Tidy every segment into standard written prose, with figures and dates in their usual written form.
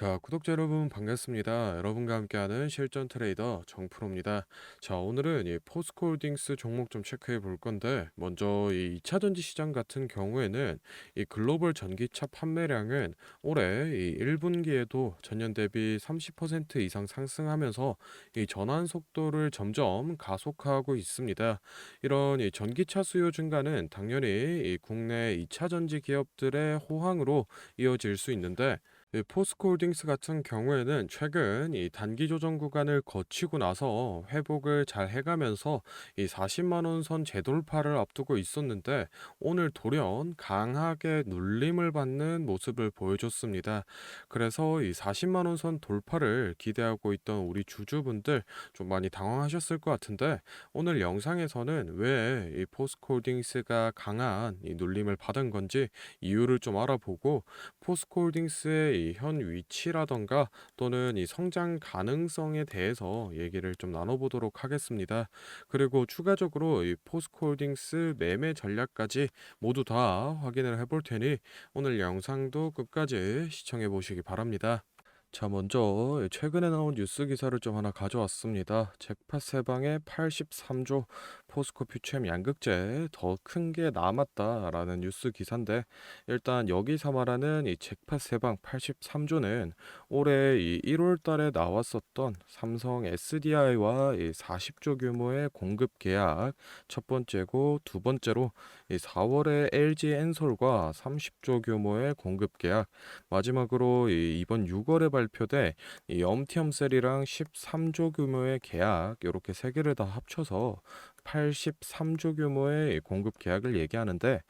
자, 구독자 여러분 반갑습니다. 여러분과 함께하는 실전 트레이더 정프로입니다. 자, 오늘은 이 포스코홀딩스 종목 좀 체크해 볼 건데, 먼저 이 2차 전지 시장 같은 경우에는 이 글로벌 전기차 판매량은 올해 이 1분기에도 전년 대비 30% 이상 상승하면서 이 전환 속도를 점점 가속화하고 있습니다. 이런 이 전기차 수요 증가는 당연히 이 국내 2차 전지 기업들의 호황으로 이어질 수 있는데, 포스코홀딩스 같은 경우에는 최근 이 단기 조정 구간을 거치고 나서 회복을 잘 해가면서 이 40만 원 선 재돌파를 앞두고 있었는데 오늘 돌연 강하게 눌림을 받는 모습을 보여줬습니다. 그래서 이 40만 원 선 돌파를 기대하고 있던 우리 주주분들 좀 많이 당황하셨을 것 같은데, 오늘 영상에서는 왜 이 포스코홀딩스가 강한 이 눌림을 받은 건지 이유를 좀 알아보고, 포스코홀딩스의 이 현 위치라던가 또는 이 성장 가능성에 대해서 얘기를 좀 나눠보도록 하겠습니다. 그리고 추가적으로 이 포스코홀딩스 매매 전략까지 모두 다 확인을 해볼 테니 오늘 영상도 끝까지 시청해 보시기 바랍니다. 자, 먼저 최근에 나온 뉴스 기사를 좀 하나 가져왔습니다. 잭팟 세방의 83조 포스코 퓨처엠 양극재 더 큰 게 남았다라는 뉴스 기사인데, 일단 여기서 말하는 이 잭팟 세방 83조는 올해 이 1월 달에 나왔었던 삼성 SDI와 이 40조 규모의 공급 계약 첫 번째고, 두 번째로 이 4월에 LG 엔솔과 30조 규모의 공급 계약, 마지막으로 이번 6월에 발표돼 이 엄티엄셀이랑 13조 규모의 계약, 이렇게 세 개를 다 합쳐서 83조 규모의 공급 계약을 얘기하는데,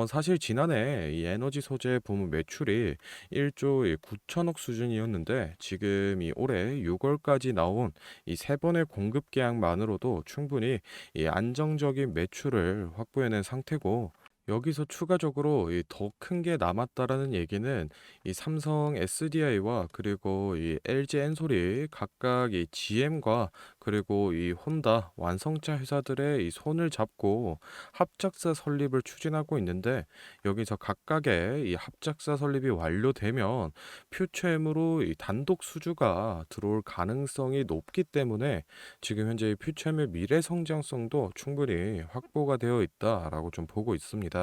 사실 지난해 이 에너지 소재 부문 매출이 1조 9천억 수준이었는데, 지금 이 올해 6월까지 나온 이 세 번의 공급 계약만으로도 충분히 이 안정적인 매출을 확보해낸 상태고, 여기서 추가적으로 더 큰 게 남았다라는 얘기는 이 삼성 SDI와 그리고 이 LG 엔솔이 각각 이 GM과 그리고 이 혼다 완성차 회사들의 이 손을 잡고 합작사 설립을 추진하고 있는데, 여기서 각각의 이 합작사 설립이 완료되면 퓨처엠으로 이 단독 수주가 들어올 가능성이 높기 때문에 지금 현재 이 퓨처엠의 미래 성장성도 충분히 확보가 되어 있다라고 좀 보고 있습니다.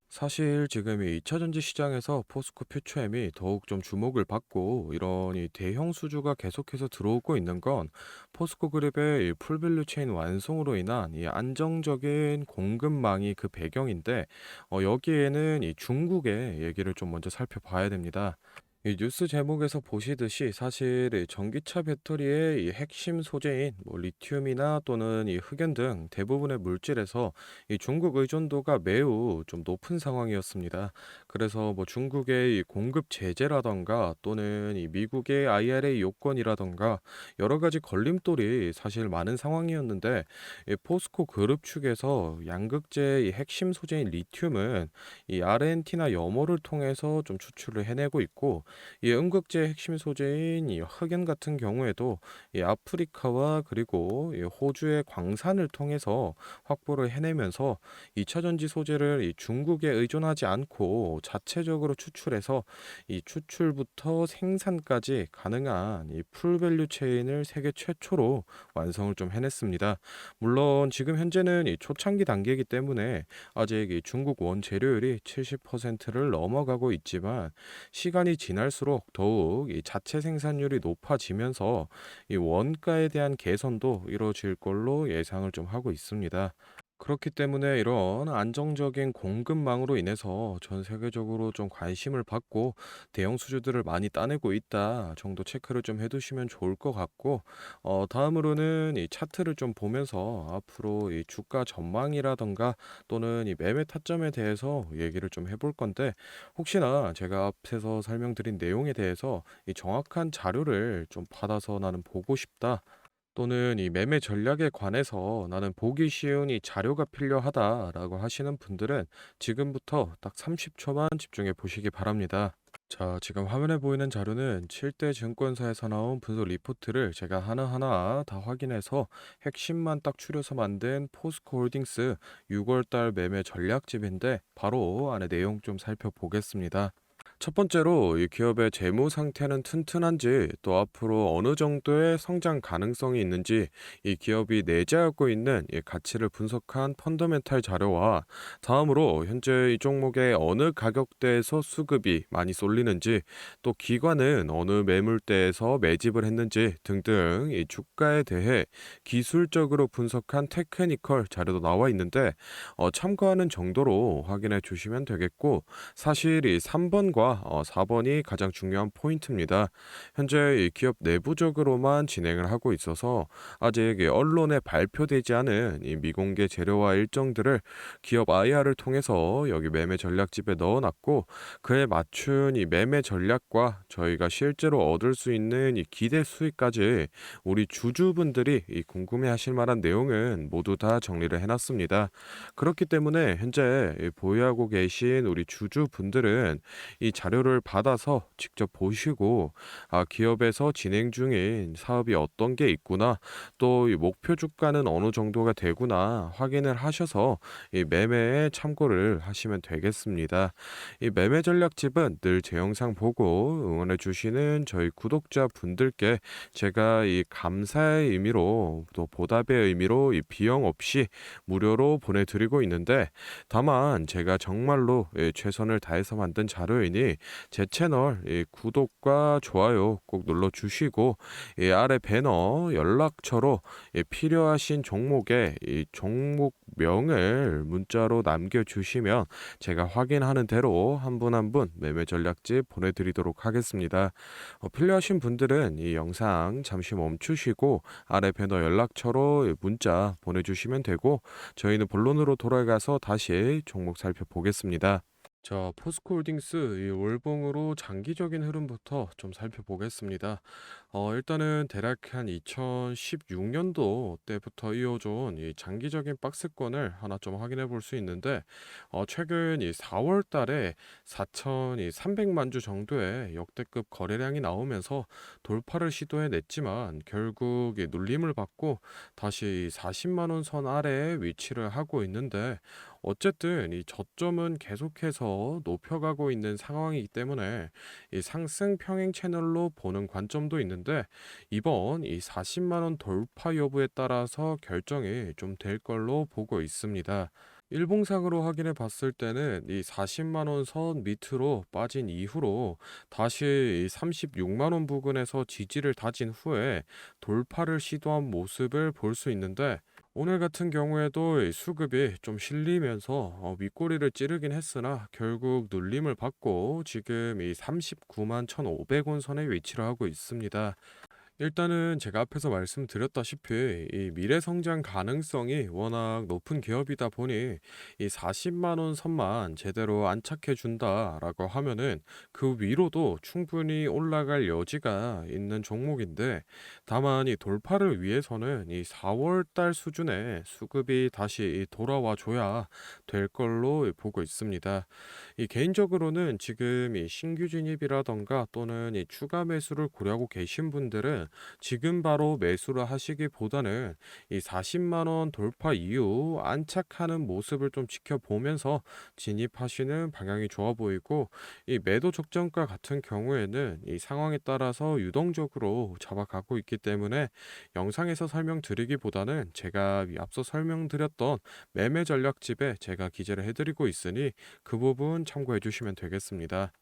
사실 지금 이 2차 전지 시장에서 포스코 퓨처엠이 더욱 좀 주목을 받고 이런 이 대형 수주가 계속해서 들어오고 있는 건 포스코 그룹의 이 풀밸류 체인 완성으로 인한 이 안정적인 공급망이 그 배경인데, 여기에는 이 중국의 얘기를 좀 먼저 살펴봐야 됩니다. 이 뉴스 제목에서 보시듯이 사실 이 전기차 배터리의 이 핵심 소재인 뭐 리튬이나 또는 이 흑연 등 대부분의 물질에서 이 중국 의존도가 매우 좀 높은 상황이었습니다. 그래서 뭐 중국의 이 공급 제재라던가 또는 이 미국의 IRA 요건이라던가 여러 가지 걸림돌이 사실 많은 상황이었는데, 이 포스코 그룹 측에서 양극재의 이 핵심 소재인 리튬은 이 아르헨티나 염호를 통해서 좀 추출을 해내고 있고, 이 음극재의 핵심 소재인 이 흑연 같은 경우에도 이 아프리카와 그리고 이 호주의 광산을 통해서 확보를 해내면서 2차 전지 소재를 이 중국에 의존하지 않고 자체적으로 추출해서 이 추출부터 생산까지 가능한 이 풀밸류 체인을 세계 최초로 완성을 좀 해냈습니다. 물론 지금 현재는 이 초창기 단계이기 때문에 아직 이 중국 원재료율이 70%를 넘어가고 있지만, 시간이 지날수록 더욱 이 자체 생산률이 높아지면서 이 원가에 대한 개선도 이루어질 걸로 예상을 좀 하고 있습니다. 그렇기 때문에 이런 안정적인 공급망으로 인해서 전 세계적으로 좀 관심을 받고 대형 수주들을 많이 따내고 있다 정도 체크를 좀 해두시면 좋을 것 같고, 다음으로는 이 차트를 좀 보면서 앞으로 이 주가 전망이라던가 또는 이 매매 타점에 대해서 얘기를 좀 해볼 건데, 혹시나 제가 앞에서 설명드린 내용에 대해서 이 정확한 자료를 좀 받아서 나는 보고 싶다, 또는 이 매매 전략에 관해서 나는 보기 쉬운 이 자료가 필요하다라고 하시는 분들은 지금부터 딱 30초만 집중해 보시기 바랍니다. 자, 지금 화면에 보이는 자료는 7대 증권사에서 나온 분석 리포트를 제가 하나하나 다 확인해서 핵심만 딱 추려서 만든 포스코 홀딩스 6월달 매매 전략집인데, 바로 안에 내용 좀 살펴보겠습니다. 첫 번째로 이 기업의 재무 상태는 튼튼한지, 또 앞으로 어느 정도의 성장 가능성이 있는지, 이 기업이 내재하고 있는 이 가치를 분석한 펀더멘탈 자료와, 다음으로 현재 이 종목의 어느 가격대에서 수급이 많이 쏠리는지, 또 기관은 어느 매물대에서 매집을 했는지 등등 이 주가에 대해 기술적으로 분석한 테크니컬 자료도 나와 있는데, 참고하는 정도로 확인해 주시면 되겠고, 사실 이 3번과 4번이 가장 중요한 포인트입니다. 현재 이 기업 내부적으로만 진행을 하고 있어서 아직 이 언론에 발표되지 않은 이 미공개 재료와 일정들을 기업 IR을 통해서 여기 매매 전략집에 넣어놨고, 그에 맞춘 이 매매 전략과 저희가 실제로 얻을 수 있는 이 기대 수익까지 우리 주주분들이 이 궁금해하실 만한 내용은 모두 다 정리를 해놨습니다. 그렇기 때문에 현재 이 보유하고 계신 우리 주주분들은 이 자료를 받아서 직접 보시고, 기업에서 진행 중인 사업이 어떤 게 있구나, 또 이 목표 주가는 어느 정도가 되구나 확인을 하셔서 이 매매에 참고를 하시면 되겠습니다. 이 매매 전략집은 늘 제 영상 보고 응원해 주시는 저희 구독자 분들께 제가 이 감사의 의미로, 또 보답의 의미로 이 비용 없이 무료로 보내드리고 있는데, 다만 제가 정말로 최선을 다해서 만든 자료이니 제 채널 구독과 좋아요 꼭 눌러주시고, 아래 배너 연락처로 필요하신 종목의 이 종목명을 문자로 남겨주시면 제가 확인하는 대로 한 분 한 분 매매 전략집 보내드리도록 하겠습니다. 필요하신 분들은 이 영상 잠시 멈추시고 아래 배너 연락처로 문자 보내주시면 되고, 저희는 본론으로 돌아가서 다시 종목 살펴보겠습니다. 자, 포스코홀딩스 이 월봉으로 장기적인 흐름부터 좀 살펴보겠습니다. 일단은 대략 한 2016년도 때부터 이어져온 이 장기적인 박스권을 하나 좀 확인해 볼 수 있는데, 최근 이 4월 달에 4,300만 주 정도의 역대급 거래량이 나오면서 돌파를 시도해 냈지만 결국 이 눌림을 받고 다시 40만 원 선 아래에 위치를 하고 있는데, 어쨌든 이 저점은 계속해서 높여가고 있는 상황이기 때문에 이 상승 평행 채널로 보는 관점도 있는데, 이번 이 40만 원 돌파 여부에 따라서 결정이 좀 될 걸로 보고 있습니다. 일봉상으로 확인해 봤을 때는 이 40만 원 선 밑으로 빠진 이후로 다시 이 36만 원 부근에서 지지를 다진 후에 돌파를 시도한 모습을 볼 수 있는데, 오늘 같은 경우에도 이 수급이 좀 실리면서 윗꼬리를 찌르긴 했으나 결국 눌림을 받고 지금 이 39만 1,500원 선에 위치를 하고 있습니다. 일단은 제가 앞에서 말씀드렸다시피 이 미래 성장 가능성이 워낙 높은 기업이다 보니 이 40만 원 선만 제대로 안착해 준다라고 하면은 그 위로도 충분히 올라갈 여지가 있는 종목인데, 다만 이 돌파를 위해서는 이 4월 달 수준의 수급이 다시 돌아와 줘야 될 걸로 보고 있습니다. 이 개인적으로는 지금 이 신규 진입이라던가 또는 이 추가 매수를 고려하고 계신 분들은 지금 바로 매수를 하시기보다는 이 40만 원 돌파 이후 안착하는 모습을 좀 지켜보면서 진입하시는 방향이 좋아 보이고, 이 매도 적정가 같은 경우에는 이 상황에 따라서 유동적으로 잡아가고 있기 때문에 영상에서 설명드리기보다는 제가 앞서 설명드렸던 매매 전략집에 제가 기재를 해드리고 있으니 그 부분 참고해 주시면 되겠습니다.